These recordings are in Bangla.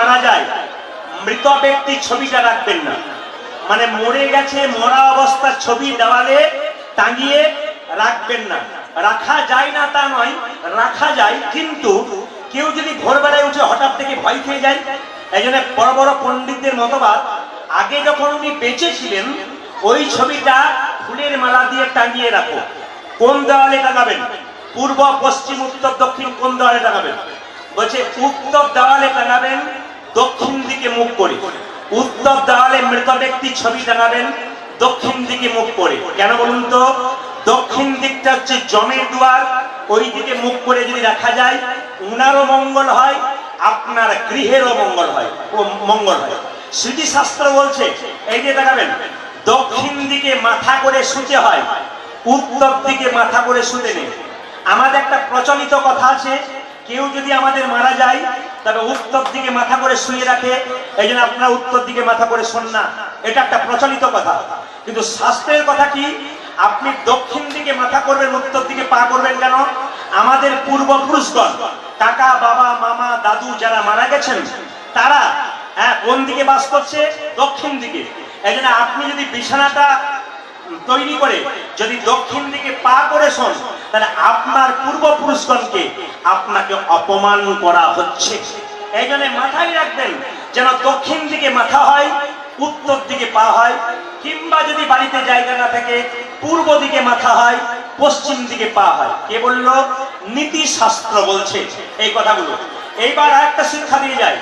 মারা যায় মৃত ব্যক্তির ছবিটা রাখবেন না, মানে মরে গেছে মরা অবস্থার ছবি দেওয়ালে টাঙিয়ে রাখবেন না। রাখা যায় না তা নয়, রাখা যায়, কিন্তু কেউ যদি ভোরবেলায় উঠে হঠাৎ থেকে ভয় খেয়ে যায়, এই জন্য বড় বড় পণ্ডিতদের মতবাদ, আগে যখন উনি বেঁচে ছিলেন ওই ছবিটা ফুলের মালা দিয়ে টাঙিয়ে রাখো। কোন দেওয়ালে টাঙাবেন? পূর্ব, পশ্চিম, উত্তর, দক্ষিণ, কোন দেওয়ালে টাঙাবেন? বলছে উত্তর দেওয়ালে টাঙাবেন, দক্ষিণ দিকে মুখ করে। উত্তর দেওয়ালে মৃত ব্যক্তির ছবি টাঙাবেন, দক্ষিণ দিকে মুখ করে। কেন বলুন তো? দক্ষিণ দিকটা হচ্ছে জমের দুয়ার, ওই দিকে মুখ করে যদি রাখা যায় উনারও মঙ্গল হয়, আপনার গৃহেরও মঙ্গল হয়, মঙ্গল হয়। স্মৃতিশাস্ত্র বলছে এই যে দেখাবেন, দক্ষিণ দিকে মাথা করে শুতে হয়, উত্তর দিকে মাথা করে শুতে নেই। আমাদের একটা প্রচলিত কথা আছে, কেউ যদি আমাদের মারা যায় তবে উত্তর দিকে মাথা করে শুয়ে রাখে, এই জন্য আপনারা উত্তর দিকে মাথা করে শোন না, এটা একটা প্রচলিত কথা। কিন্তু শাস্ত্রের কথা কি? আপনি দক্ষিণ দিকে মাথা করবেন, উত্তর দিকে পা করবেন। কেন? আমাদের পূর্বপুরুষগণ, কাকা, বাবা, মামা, দাদু যারা মারা গেছেন তারা কোন দিকে বাস করছে? দক্ষিণ দিকে। এই জন্য আপনি যদি বিছানাটা তৈরি করে যদি দক্ষিণ দিকে পা করে শোন, তাহলে আপনার পূর্বপুরুষগণকে আপনাকে অপমান করা হচ্ছে। এই জন্য মাথায় রাখবেন যেন দক্ষিণ দিকে মাথা হয়, উত্তর দিকে পা হয়, কিংবা যদি বাড়িতে জায়গা না থাকে পূর্ব দিকে মাথা হয়, পশ্চিম দিকে পা হয়। কে বলল? নীতি শাস্ত্র বলছে এই কথাগুলো। এইবার আরেকটা শিক্ষা দিয়ে যায়,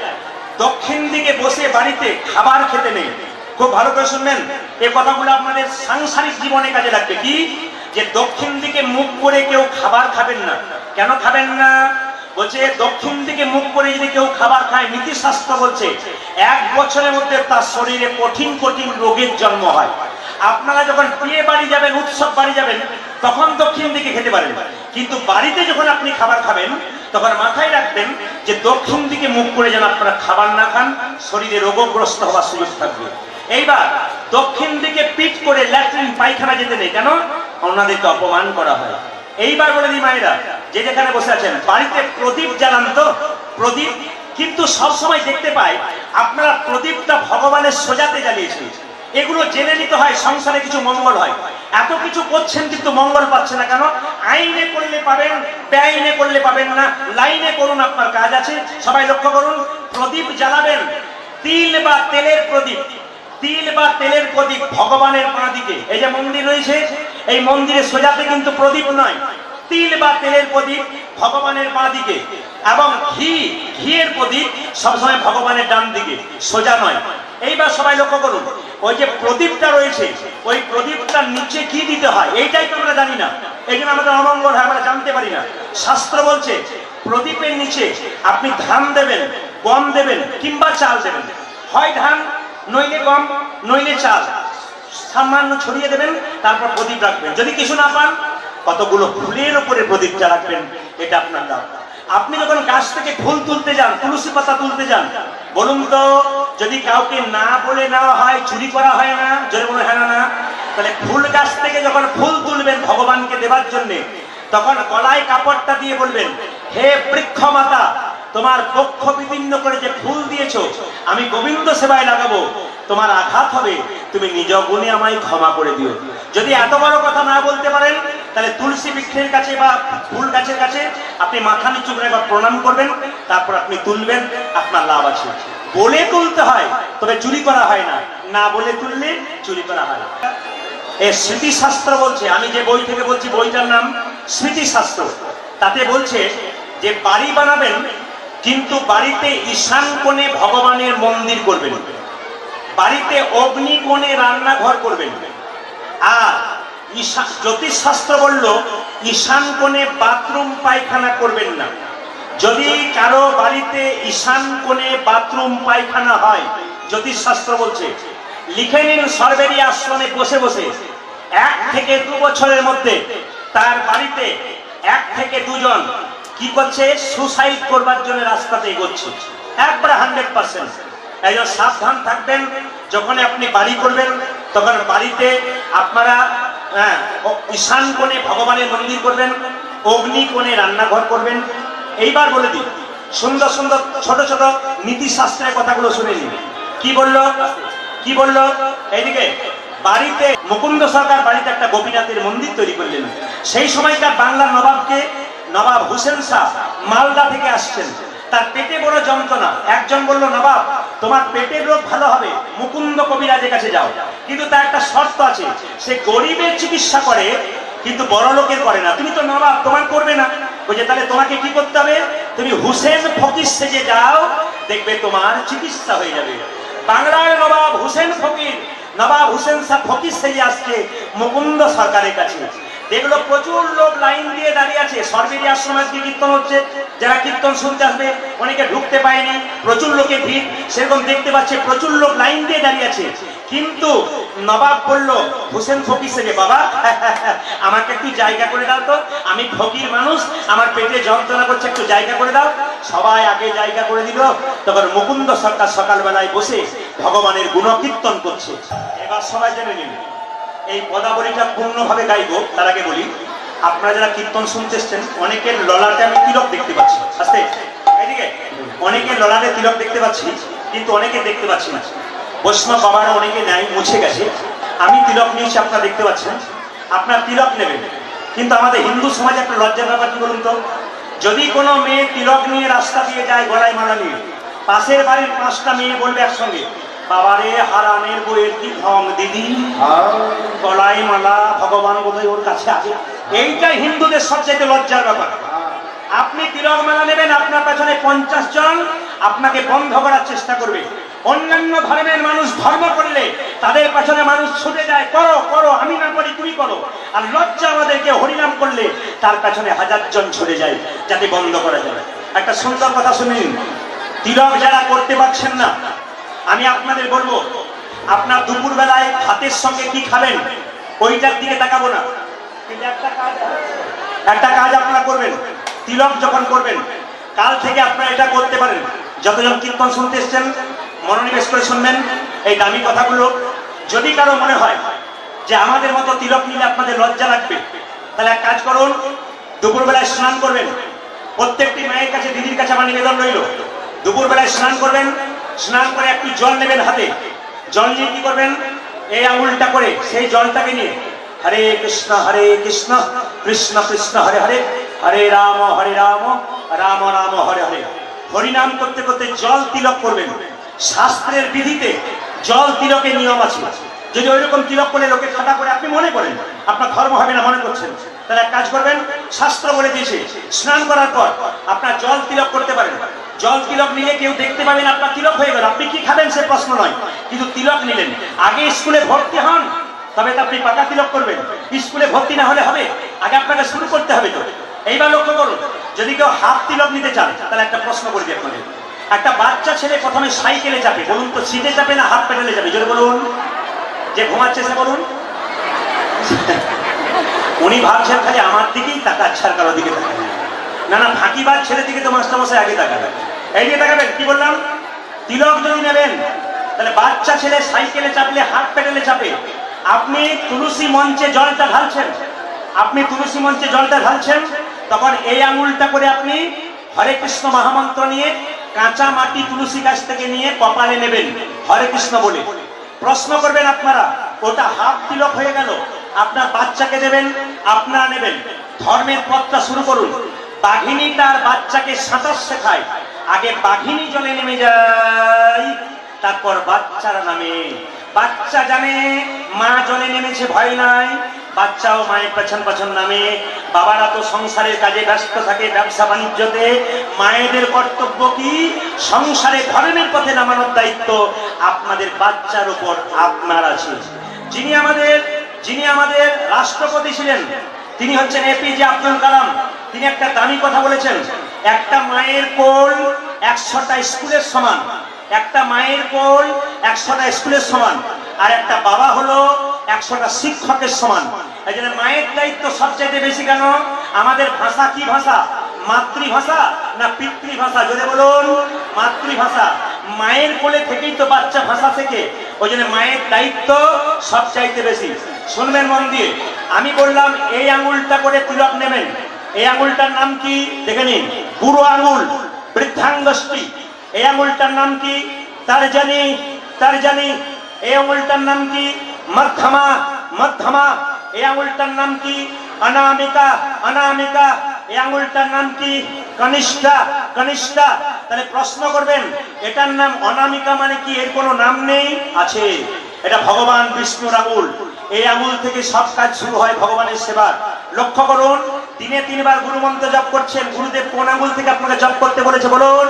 দক্ষিণ দিকে বসে বাড়িতে খাবার খেতে নেই। খুব ভালো করে শুনবেন, এই কথাগুলো আপনাদের সাংসারিক জীবনে কাজে লাগবে। কি? যে দক্ষিণ দিকে মুখ করে কেউ খাবার খাবেন না। কেন খাবেন না? বলছে দক্ষিণ দিকে মুখ করে যদি কেউ খাবার খায়, নীতিশাস্ত্র বলছে 1 বছরের মধ্যে তার শরীরে কঠিন কঠিন রোগের জন্ম হয়। আপনারা যখন বিয়ে বাড়ি যাবেন, উৎসব বাড়ি যাবেন, তখন দক্ষিণ দিকে খেতে পারেন, কিন্তু বাড়িতে যখন আপনি খাবার খাবেন তখন মাথায় রাখবেন যে দক্ষিণ দিকে মুখ করে যেন আপনারা খাবার না খান, শরীরে রোগগ্রস্ত হওয়ার সুযোগ থাকবে। এইবার দক্ষিণ দিকে পিঠ করে ল্যাট্রিন পায়খানা যেতে নেই। কেন? ওনাদেরকে অপমান করা হয়। এইবার বলে দিই মায়েরা, যে যেখানে বসে আছেন, বাড়িতে প্রদীপ জ্বালান তো? প্রদীপ কিন্তু সবসময় দেখতে পাই আপনারা প্রদীপটা ভগবানের সোজাতে জ্বালিয়েছেন। এগুলো জেনে নিতে হয়, সংসারে কিছু মঙ্গল হয়। এত কিছু করছেন কিন্তু মঙ্গল পাচ্ছে না। কেন? আইনে করলে পাবেন, বেআইনে করলে পাবেন না। লাইনে করুন, আপনার কাজ আছে। সবাই লক্ষ্য করুন, প্রদীপ জ্বালাবেন, তিল বা তেলের প্রদীপ। তিল বা তেলের প্রদীপ ভগবানের বাঁ দিকে। এই যে মন্দির রয়েছে, এই মন্দিরের সোজাতে কিন্তু প্রদীপ নয়, তিল বা তেলের প্রদীপ ভগবানের বাঁ দিকে। এবং ঘিয়ের প্রদীপ সবসময় ভগবানের ডান দিকে, সোজা নয়। এইবার সবাই লক্ষ্য করুন, ওই যে প্রদীপটা রয়েছে, ওই প্রদীপটার নিচে কি দিতে হয় এইটাই তো আমরা জানি না। এই জন্য আমাদের অমঙ্গল হয়, আমরা জানতে পারি না। শাস্ত্র বলছে প্রদীপের নিচে আপনি ধান দেবেন, গম দেবেন, কিংবা চাল দেবেন। হয় ধান, নইলে গম, নইলে চাল, সামান্য ছড়িয়ে দেবেন, তারপর প্রদীপ রাখবেন। যদি কিছু না পান, কতগুলো ফুলের উপরে প্রদীপটা রাখবেন, এটা আপনার দাম। আপনি যখন গাছ থেকে ফুল তুলতে যান, তুলসী পাতা তুলতে যান, বলুন তো, যদি কাউকে না বলে নেওয়া হয়, চুরি করা হয় না? জোরে বলে হ্যাঁ না? তাহলে ফুল গাছ থেকে যখন ফুল তুলবেন ভগবানকে দেবার জন্য, তখন গলায় কাপড়টা দিয়ে বলবেন, হে বৃক্ষ মাতা, তোমার পক্ষ বিদীর্ণ করে যে ফুল দিয়েছো আমি গোবিন্দ সেবায় লাগাবো, তোমার আঘাত হবে, তুমি নিজ গুণে আমায় ক্ষমা করে দিও। যদি এত বড় কথা না বলতে পারেন, তাহলে তুলসী বৃক্ষের কাছে বা ফুল গাছের কাছে আপনি মাথা নিচু করে একবার প্রণাম করবেন, তারপর আপনি তুলবেন, আপনার লাভ আছে। বলে তুলতে হয়, তবে চুরি করা হয় না। না বলে তুললে চুরি করা হয়। এই স্মৃতিশাস্ত্র বলছে, আমি যে বই থেকে বলছি বইটার নাম স্মৃতিশাস্ত্র, তাতে বলছে যে বাড়ি বানাবেন, কিন্তু বাড়িতে ঈশান কোণে ভগবানের মন্দির করবেন, বাড়িতে অগ্নি কোণে রান্নাঘর করবেন। আর জ্যোতিষশাস্ত্র বলল ঈশান কোণে বাথরুম পায়খানা করবেন না। যদি কারো বাড়িতে ঈশান কোণে বাথরুম পায়খানা হয়, জ্যোতিষশাস্ত্র বলছে লিখে নিন সর্বেরই আশ্রমে বসে বসে, 1 থেকে 2 বছরের মধ্যে তার বাড়িতে 1 থেকে 2 জন কি করছে? সুসাইড করবার জন্য রাস্তাতে এগোচ্ছে। একবার 100%। এই জন্য সাবধান থাকবেন। যখন আপনি বাড়ি করবেন তখন বাড়িতে আপনারা ঈশান কোণে ভগবানের মন্দির করবেন, অগ্নি কোণে রান্নাঘর করবেন। এইবার বলে দিই, সুন্দর সুন্দর ছোট ছোট নীতিশাস্ত্রের কথাগুলো শুনে নিন। কি বললো, কি বললো? এইদিকে বাড়িতে মুকুন্দ সরকার বাড়িতে একটা গোপীনাথের মন্দির তৈরি করলেন। সেই সময়কার বাংলার নবাবকে নবাব হুসেন শাহ মালদা থেকে আসছেন, তার পেটে বড় যন্ত্রণা। একজন বলল, নবাব তোমার পেটের রোগ ভালো হবে, মুকুন্দ কবিরাজের কাছে যাও, কিন্তু তার একটা শর্ত আছে, সে গরিবের চিকিৎসা করে কিন্তু বড় লোকের করে না। তুমি তো নবাব, তোমার করবে না। বলছে তাহলে তোমাকে কি করতে হবে, তুমি হুসেন ফকির সেজে যাও, দেখবে তোমার চিকিৎসা হয়ে যাবে। বাংলার নবাব হুসেন ফকির, নবাব হুসেন শাহ ফকির সেজে আসছে মুকুন্দ সরকারের কাছে। দেখলো প্রচুর লোক লাইন দিয়ে দাঁড়িয়ে আছে। সরবেরি আশ্রমে আজকে কীর্তন হচ্ছে, যারা কীর্তন শুনতে আসবে অনেকে ঢুকতে পায়নি, প্রচুর লোকের ভিড়। সেরকম দেখতে পাচ্ছে প্রচুর লোক লাইন দিয়ে দাঁড়িয়ে আছে। কিন্তু নবাব বলল হুসেন ফকির সেজে, বাবা আমাকে একটু জায়গা করে দাও তো, আমি ফকির মানুষ, আমার পেটে যন্ত্রণা করছে, একটু জায়গা করে দাও। সবাই আগে জায়গা করে দিল। তখন মুকুন্দ সরকার সকালবেলায় বসে ভগবানের গুণকীর্তন করছে। এবার সবাই জেনে নিন, এই পদাবলীটা পূর্ণভাবে গাইব তার আগে বলি, আপনারা যারা কীর্তন শুনতে এসছেন অনেকের ললাটে আমি তিলক দেখতে পাচ্ছি। আস্তে এদিকে, অনেকের ললাটে তিলক দেখতে পাচ্ছি, কিন্তু অনেকে দেখতে পাচ্ছি না। বৈষ্ণব বাবারা অনেকে নেয়, মুছে গেছে। আমি তিলক নিয়েছি, আপনারা দেখতে পাচ্ছেন। আপনার তিলক নেবেন, কিন্তু আমাদের হিন্দু সমাজে একটা লজ্জার ব্যাপার কি বলুন তো, যদি কোনো মেয়ে তিলক নিয়ে রাস্তা দিয়ে যায় গলায় মালা নিয়ে, পাশের বাড়ির 5টা মেয়ে বলবে একসঙ্গে, বাবারে হারামের বইয়ের কি ঢং দিদি, গলায় মালা, ভগবান বোধহয় ওর কাছে আছে। এইটাই হিন্দুদের সবচেয়ে লজ্জার ব্যাপার। আপনি তিলক মালা নেবেন, আপনার পেছনে 50 জন আপনাকে বন্ধ করার চেষ্টা করবে। অন্যান্য ধর্মের মানুষ ধর্ম করলে তাদের পেছনে মানুষ ছুটে যায়, করো করো, আমি না করি তুমি করো। আর লজ্জা আমাদেরকে হরিনাম করলে তার পেছনে 1000 জন ছুটে যায়, যাতে বন্ধ করা যায়। একটা সুন্দর কথা শুনুন, তিলক যারা করতে পারছেন না, আমি আপনাদের বলবো, আপনার দুপুর বেলায় ভাতের সঙ্গে কি খাবেন ওইটার দিকে তাকাবো না, কিন্তু একটা কাজ আপনারা করবেন। তিলক যখন করবেন, কাল থেকে আপনারা এটা করতে পারেন। যতজন কীর্তন শুনতে এসছেন মনোনিবেশ করে শুনবেন এই দামি কথাগুলো। যদি কারো মনে হয় যে আমাদের মতো তিলক নিলে আপনাদের লজ্জা লাগবে, তাহলে এক কাজ করুন, দুপুর বেলায় স্নান করবেন। প্রত্যেকটি মায়ের কাছে, দিদির কাছে আমার নিবেদন রইল, দুপুর বেলায় স্নান করবেন। স্নান করে একটু জল নেবেন হাতে, জল নিয়ে কি করবেন, এই আঙুলটা করে সেই জলটাকে নিয়ে হরে কৃষ্ণ কৃষ্ণ কৃষ্ণ হরে হরে, হরে রাম রাম রাম হরে হরে, হরিনাম করতে করতে জল তিলক করবেন। শাস্ত্রের বিধিতে জল তিলকের নিয়ম আছে। যদি ওইরকম তিলক করে লোকে ঠাটা করে আপনি মনে করেন আপনার ধর্ম হবে না, মনে করছেন, তাহলে এক কাজ করবেন, শাস্ত্র বলে দিয়েছে স্নান করার পর আপনার জল তিলক করতে পারেন। জল তিলক নিলে কেউ দেখতে পাবেন আপনার তিলক হয়ে গেল। আপনি কি খাবেন সে প্রশ্ন নয়, কিন্তু তিলক নিলেন। আগে স্কুলে ভর্তি হন, তবে তো আপনি পাকা তিলক করবেন। স্কুলে ভর্তি না হলে হবে, আগে আপনাকে শুরু করতে হবে। তো এইবার লক্ষ্য করুন, যদি কেউ হাফ তিলক নিতে চান, তাহলে একটা প্রশ্ন করে দিই আপনাদের। একটা বাচ্চা ছেলে প্রথমে সাইকেলে চাপে, বলুন তো সিটে চাপে না হাত পেডেলে যাবে? জোরে বলুন। যে ঘুমাচ্ছে সে বলুন। উনি ভাবছেন খালি আমার দিকেই তাকাচ্ছে, আর কারো দিকে তাকাবে না। না, ফাঁকিবাজ ছেলের দিকে তো মাস্টারমশাই আগে তাকাবে। এই দিকে তাকাবেন। কি বললাম, তিলক যদি নেবেন, তাহলে বাচ্চা ছেলে সাইকেলে চাপলে হাত পেডেলে চাপে। আপনি তুলসী মঞ্চে জলটা ঢালছেন, তখন এই আঙুলটা করে আপনি হরে কৃষ্ণ মহামন্ত্র নিয়ে কাঁচা মাটি তুলসী গাছ থেকে নিয়ে কপালে নেবেন, হরে কৃষ্ণ বলে। প্রশ্ন করবেন আপনারা, ওটা হাফ তিলক হয়ে গেল। আপনার বাচ্চাকে দেবেন, আপনারা নেবেন। ধর্মের পথটা শুরু করুন। বাঘিনী তার বাচ্চাকে সাঁতার শেখায়, আগে বাঘিনী জলে নেমে যায়, তারপর বাচ্চারা নামে। বাচ্চা জানে মা জলে নেমেছে, ভয় নাই, বাচ্চাও মায়ের পেছন পেছন নামে। বাবারা তো সংসারের কাজে ব্যস্ত থাকে, ব্যবসা বাণিজ্যতে। মায়েদের কর্তব্য কি, সংসারে ধর্মের পথে নামানোর দায়িত্ব আপনাদের বাচ্চার উপর আপনার আছে। যিনি আমাদের রাষ্ট্রপতি ছিলেন, তিনি হচ্ছেন এপিজে আব্দুল কালাম। তিনি একটা দামি কথা বলেছেন, একটা মায়ের কোল 100টা স্কুলের সমান। একটা মায়ের কোল 100টা স্কুলের সমান, আর একটা বাবা হলো 100টা শিক্ষকের সমান। এই জন্য মায়ের দায়িত্ব সবচাইতে বেশি। কেন? আমাদের ভাষা কি ভাষা, মাতৃভাষা না পিতৃভাষা? যদি বলুন মাতৃভাষা। মায়ের কোলে থেকেই তো বাচ্চা ভাষা শেখে, ওই জন্য মায়ের দায়িত্ব সবচাইতে বেশি। শুনবেন মন দিয়ে, আমি বললাম এই আঙুলটা করে তিলক নেবেন। এই আঙুলটার নাম কি দেখে নিন, বুড়ো আঙুল, বৃদ্ধাঙ্গষ্টি। এই আঙুলটার নাম কি? তর্জনী। তর্জনী। এই আঙুলটার নাম কি? মধ্যমা। মধ্যমা। এই আঙুলটার নাম কি? অনামিকা। অনামিকা। এই আঙুলটার নাম কি? কনিষ্ঠা। কনিষ্ঠা। তাহলে প্রশ্ন করবেন এটার নাম অনামিকা মানে কি? এর কোনো নাম নেই? আছে। এটা ভগবান বিষ্ণুর আঙুল। এই আঙুল থেকে সব কাজ শুরু হয় ভগবানের সেবার। লক্ষ্য করুন, দিনে 3 বার গুরু মন্ত্র জপ করছেন। গুরুদেব কোন আঙুল থেকে আপনাকে জপ করতে বলেছে বলুন?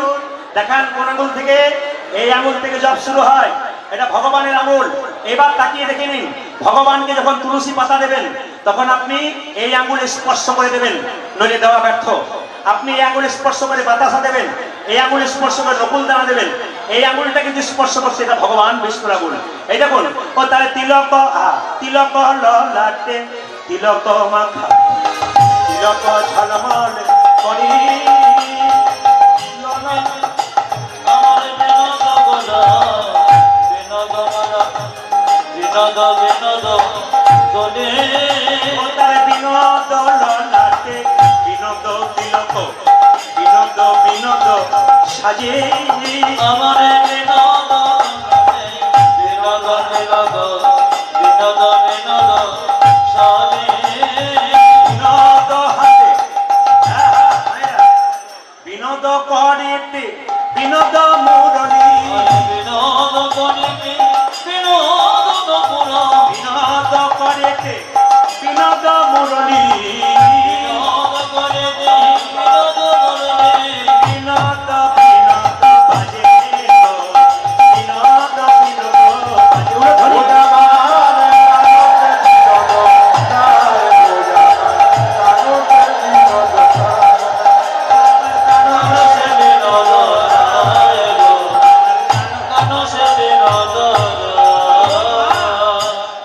দেখান কোন আঙুল থেকে? এই আঙুল থেকে জপ শুরু হয়। এটা ভগবানের আঙুল। এবার তাকিয়ে দেখে নিন, ভগবানকে যখন তুলসী পাতা দেবেন তখন আপনি এই আঙুলে স্পর্শ করে দেবেন, নইলে দেওয়া ব্যর্থ। আপনি এই আঙুলে স্পর্শ করে বাতাসা দেবেন, এই আঙুলে স্পর্শ করে নকুল দানা দেবেন। এই আঙুলটা কিন্তু স্পর্শ করছে, এটা ভগবান বিষ্ণুর আঙুল। এই দেখুন, ও তাহলে তিলক তিলক ললাটে তিলক মাখা তিলক ঝলমল করি বিনোদ বিনোদ তোলে বিনোদ ললাটে বিনোদ তিলক বিনোদ বিনোদ সাজে আমার বিনোদ বিনোদ বিনোদ বিনোদ বিনোদ সাজে বিনোদ হাতে বিনোদ করিতে বিনোদ মুরলী বিনোদ করিতে বিনোদ পুর বিনোদ করিতে বিনোদ মুরলী বিনোদ করিতে বিনোদ মুরলী বিনোদ বিনোদ বাজে বিনোদ বিনোদ বাজে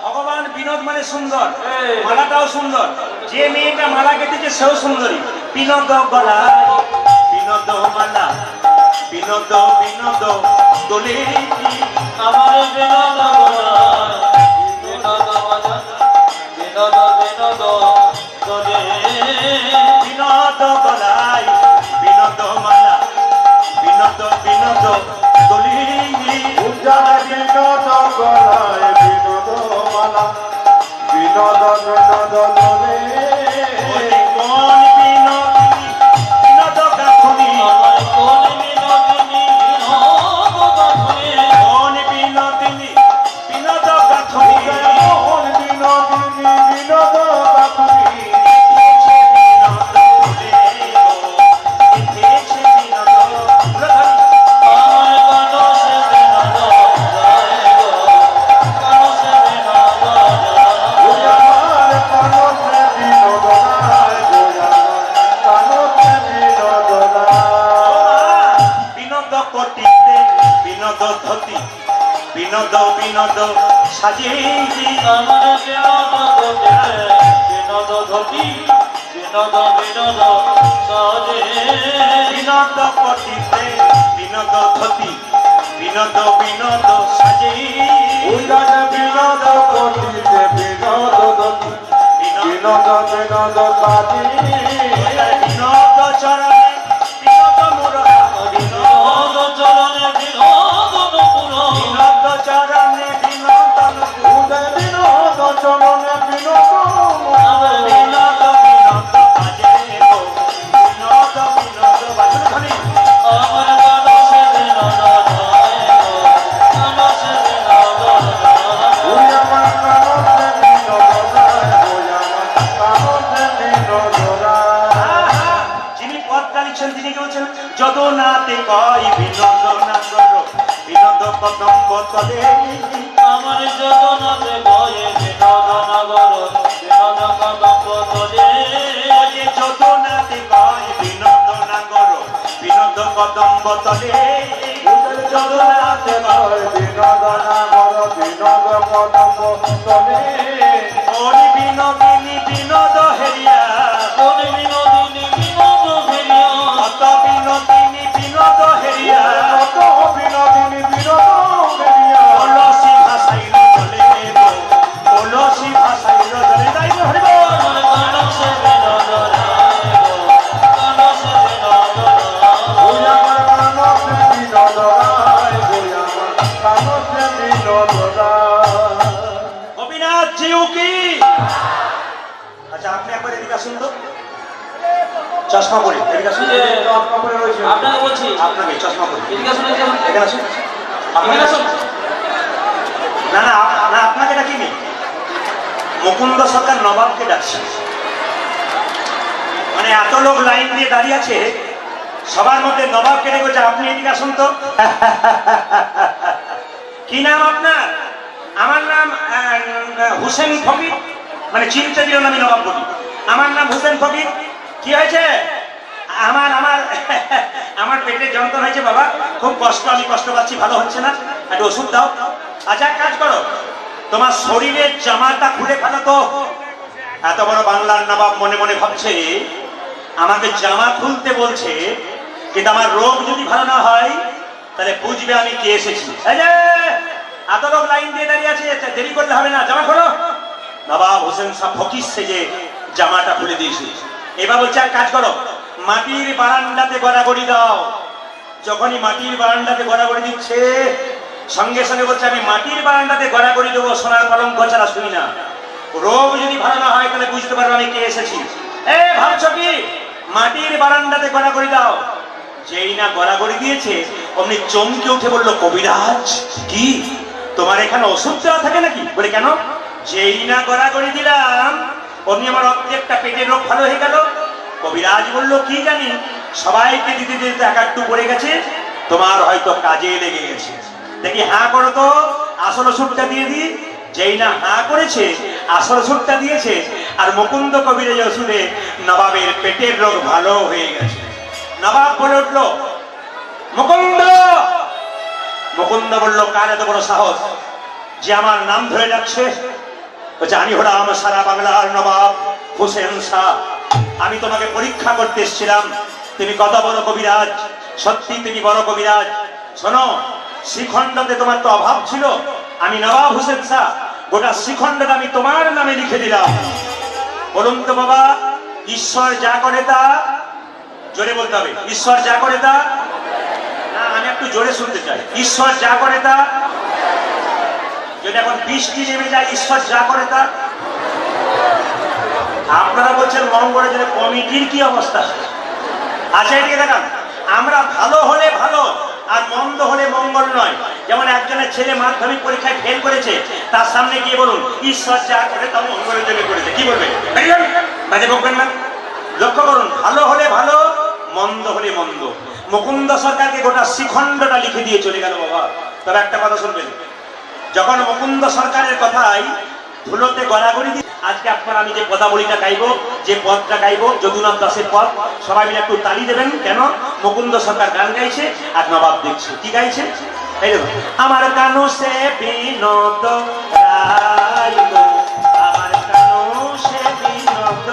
ভগবান বিনোদ মানে সুন্দর, মালাটাও সুন্দর। যে মেয়েটা মালা গেঁথেছে সেও সুন্দরী। বিনোদ গলায় বিনোদ মালা বিনোদ বিনোদ দোলে আমার বিনোদ বিনোদ বিনোদ বিনোদ তোলে বিনোদ গলায় বিনোদ মালা বিনোদ বিনোদ দোলে উজাড় বিনোদ গলায় বিনোদ মালা বিনোদ বিনোদ দোলে কোন বিনোদিনী বিনোদ গাথুনি আমার কোন বিনোদিনী বিনোদ গাথুনি কোন বিনোদিনী বিনোদ গাথুনি মোহন বিনোদিনী বিনোদ বাপুরি আমার কানো সে বিনোদ যায় গো কানো সে বিনোদ যায় আমার কানতে বিনোদ রায় কানতে বিনোদ রায় বিনোদ কটিতে বিনোদ ধতি বিনোদ বিনোদ সাজে আমার বিনোদ ঘটে বিনোদ ধতি বিনোদ বিনোদ সাজে বিনোদ কটিতে বিনোদ ধতি বিনোদ বিনোদ সাজে উজাড় বিনোদ কটিতে বিনোদ দতি বিনোদ বিনোদ সাজি বিনোদ চরণে বিনোদ মুরলা বিনোদ চরণে বিনোদ নপুর বিনোদ চরণে বিনোদ উদয় বিনোদ চরণে বিনোদ আমার বিনোদ বিনোদ বাজে গো বিনোদ বিনোদ বাজে ধনি আমার কানো সে বিনোদ যায় গো কানো সে বিনোদ যায় ওই আমার কানতে বিনোদ রায় ওই আমার কানতে বিনোদ রায় যিনি পদটা লিখছেন তিনি কি বলছেন? যদনাতে কয় বিনোদ নাগর বিনোদ কদম্ব তলে আমার যদনাতে গয়ে বিনোদ নগর বিনোদ কদম্ব তোলে যে যদনাতে কয় বিনোদ নাগর বিনোদ কদম্ব তলে যদনাতে কয় বিনোদ নাগর বিনোদ কদম্ব তলে ওর বিনোদিনী বিনোদ হেরিয়া কোন বিনোদিনী বিনোদ ফেরিয়া অত বিনোদিনী বিনোদ হেরিয়া কত বিনোদিনী বিনোদ বেরিয়া কলসি ভাষাইল জলে গো কলসি ভাষাইল জলে তাই হরিব আমার কানো সে বিনোদ রায় গো কানো সে বিনোদ ওই রায় আমার কি? আচ্ছা আপনি একবার এদিকে আসুন তো, চশমা পরে এদিকে আসুন। এই যে চশমা পরে রয়েছে। আপনাকে বলছি, আপনাকে চশমা পরে এদিকে আসুন, এদিকে আসুন। এখানে আসুন। এখানে আসুন। না না না, আপনাকে ডাকিনি, মুকুন্দ সরকার নবাবকে ডাকছে। মানে এত লোক লাইন দিয়ে দাঁড়িয়ে আছে, সবার মধ্যে নবাবকে ডেকেছে, আপনি এদিকে আসুন তো। কি নাম আপনার? আমার নাম হুসেন ফকির। মানে চিনতে দিল না, আমি নবাব বলি। আমার নাম হুসেন ফকির। কি হয়েছে? আমার আমার আমার পেটে যন্ত্রণা হয়েছে বাবা, খুব কষ্ট, আমি কষ্ট পাচ্ছি, ভালো হচ্ছে না, একটু ওষুধ দাও। আচ্ছা এক কাজ করো, তোমার শরীরের জামাটা খুলে ফেলো তো। এত বড় বাংলার নবাব মনে মনে ভাবছে আমাকে জামা খুলতে বলছে, কিন্তু আমার রোগ যদি ভালো না হয় তাহলে বুঝবে আমি কে এসেছি। এই যে এত লোক লাইন দিয়ে দাঁড়িয়ে আছে, দেরি করলে হবে না, জামা খোলো। নবাব হোসেন শাহ ফকির সেজে জামাটা খুলে দিয়েছে। এবার বলছে এক কাজ করো, মাটির বারান্দাতে গড়াগড়ি দাও। যখনই মাটির বারান্দাতে গড়াগড়ি দিচ্ছে, সঙ্গে সঙ্গে বলছে আমি মাটির বারান্দাতে গড়াগড়ি দেবো, সোনার কলঙ্ক ছাড়া শুনি না। রোগ যদি ভালো না হয় তাহলে বুঝতে পারবো আমি কে এসেছি। এ ভাবছো কি? মাটির বারান্দাতে গড়াগড়ি দাও। যেই না গড়াগড়ি দিয়েছে অমনি চমকে উঠে বললো, কবিরাজ কি তোমার এখানে ওষুধ দেওয়া থাকে নাকি? বলে কেন? যেই না গড়াগড়ি দিলাম অমনি আমার অর্ধেকটা পেটের রোগ ভালো হয়ে গেল। কবিরাজ বললো কি জানি, সবাইকে দিতে দিতে এক একটু পড়ে গেছে, তোমার হয়তো কাজে লেগে গেছে। দেখি হাঁ করো তো, আসল ওষুধটা দিয়ে দিই। যেই না হাঁ করেছে, আসল ওষুধটা দিয়েছে, আর মুকুন্দ কবিরাজ ওষুধে নবাবের পেটের রোগ ভালো হয়ে গেছে। নবাব বলে উঠলো, মুকুন্দ। মুকুন্দ বলল, কার এত বড় সাহস যে আমার নাম ধরে ডাকছে? বলছে আমি হলাম সারা বাংলার নবাব হোসেন শাহ। আমি তোমাকে পরীক্ষা করতে এসেছিলাম, তুমি কত বড় কবিরাজ। সত্যি তুমি বড় কবিরাজ। শোনো, শ্রীখণ্ডতে তোমার তো অভাব ছিল, আমি নবাব হোসেন শাহ গোটা শ্রীখণ্ডটা আমি তোমার নামে লিখে দিলাম। বলুন তো বাবা, ঈশ্বর যা করে তা, জোরে বলতে হবে, ঈশ্বর যা করে তা। না আমি একটু জোরে শুনতে চাই, ঈশ্বর যা করে তা। যদি এখন বৃষ্টি নেমে যায়, ঈশ্বর যা করে তা। আপনারা বলছেন মঙ্গলের জন্য কমিটির কি অবস্থা? আচ্ছা এদিকে দেখান, আমরা ভালো হলে ভালো আর মন্দ হলে মঙ্গল নয়। যেমন একজনের ছেলে মাধ্যমিক পরীক্ষায় ফেল করেছে, তার সামনে গিয়ে বলুন ঈশ্বর যা করে তা মঙ্গলের জন্য করেছে, কি বলবে? বাজে বকবেন না। লক্ষ্য করুন, ভালো হলে ভালো, মন্দ হলে মন্দ। মুকুন্দ সরকারকে গোটা শ্রীখণ্ডটা লিখে দিয়ে চলে গেল বাবা। তবে একটা কথা শুনবেন, যখন মুকুন্দ সরকারের কথাই ধুলোতে গড়াগড়ি দিয়ে, আজকে আপনারা আমি যে পদাবলীটা গাইবো, যে পদটা গাইবো, যদুনাথ দাসের পদ, সবাই মিলে একটু তালি দেবেন। কেন? মুকুন্দ সরকার গান গাইছে আর নবাব দেখছে। কি গাইছে? এই দেখুন, আমার কানু সে বিনোদ রায় গো, আমার কানু সে বিনোদ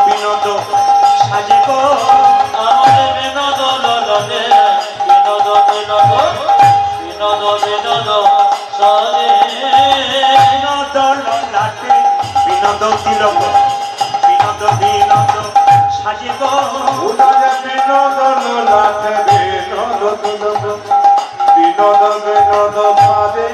বিনোদ সাজে গো, আমার বিনোদ ললনে বিনোদ বিনোদ বিনোদ বিনোদ সাজে। বিনোদ ললাটে বিনোদ তিলক, বিনোদ বিনোদ সাজে গো উদারে বিনোদন নাথ বিনোদ বিনোদ বিনোদ পাবে